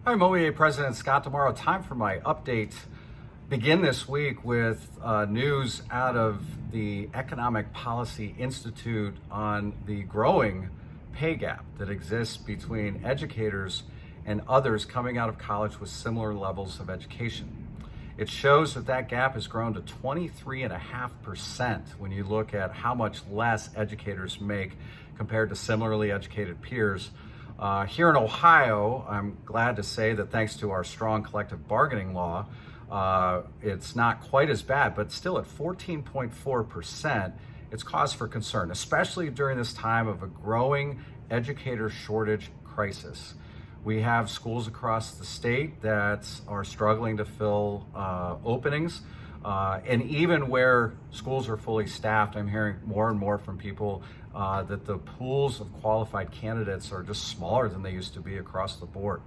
I'm OhioEA President Scott Tomorrow. Time for my update. Begin this week with news out of the Economic Policy Institute on the growing pay gap that exists between educators and others coming out of college with similar levels of education. It shows that gap has grown to 23.5% when you look at how much less educators make compared to similarly educated peers. Here in Ohio, I'm glad to say that thanks to our strong collective bargaining law, it's not quite as bad, but still at 14.4%, it's cause for concern, especially during this time of a growing educator shortage crisis. We have schools across the state that are struggling to fill openings. And even where schools are fully staffed, I'm hearing more and more from people that the pools of qualified candidates are just smaller than they used to be across the board.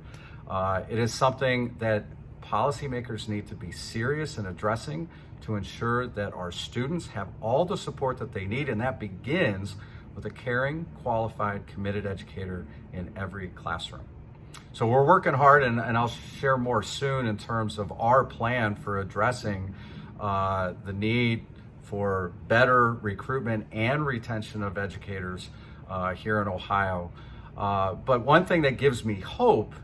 It is something that policymakers need to be serious in addressing to ensure that our students have all the support that they need, and that begins with a caring, qualified, committed educator in every classroom. So we're working hard, and I'll share more soon in terms of our plan for addressing the need for better recruitment and retention of educators here in Ohio. But one thing that gives me hope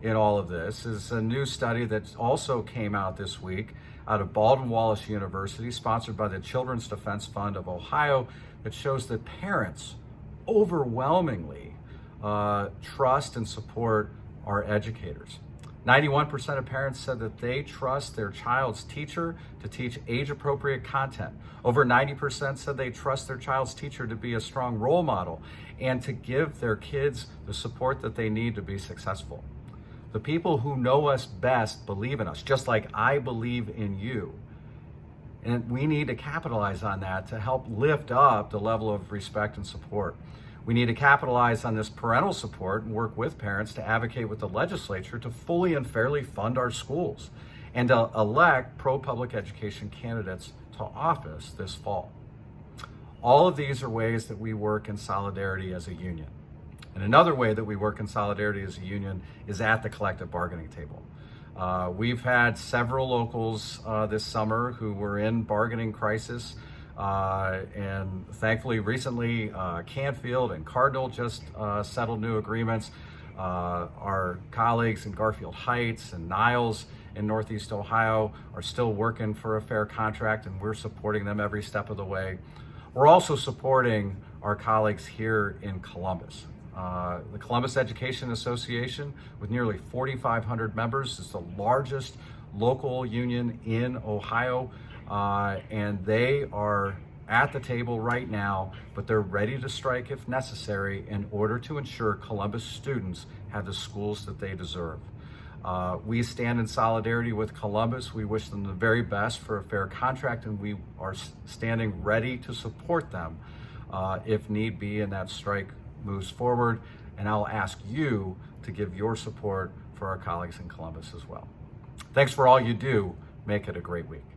in all of this is a new study that also came out this week out of Baldwin-Wallace University, sponsored by the Children's Defense Fund of Ohio, that shows that parents overwhelmingly trust and support our educators. 91% of parents said that they trust their child's teacher to teach age-appropriate content. Over 90% said they trust their child's teacher to be a strong role model and to give their kids the support that they need to be successful. The people who know us best believe in us, just like I believe in you. And we need to capitalize on that to help lift up the level of respect and support. We need to capitalize on this parental support and work with parents to advocate with the legislature to fully and fairly fund our schools and to elect pro-public education candidates to office this fall. All of these are ways that we work in solidarity as a union. And another way that we work in solidarity as a union is at the collective bargaining table. We've had several locals this summer who were in bargaining crisis. And thankfully, recently, Canfield and Cardinal just settled new agreements. Our colleagues in Garfield Heights and Niles in Northeast Ohio are still working for a fair contract, and we're supporting them every step of the way. We're also supporting our colleagues here in Columbus. The Columbus Education Association, with nearly 4,500 members, is the largest local union in Ohio. And they are at the table right now, but they're ready to strike if necessary in order to ensure Columbus students have the schools that they deserve. We stand in solidarity with Columbus. We wish them the very best for a fair contract, and we are standing ready to support them if need be, and that strike moves forward. And I'll ask you to give your support for our colleagues in Columbus as well. Thanks for all you do. Make it a great week.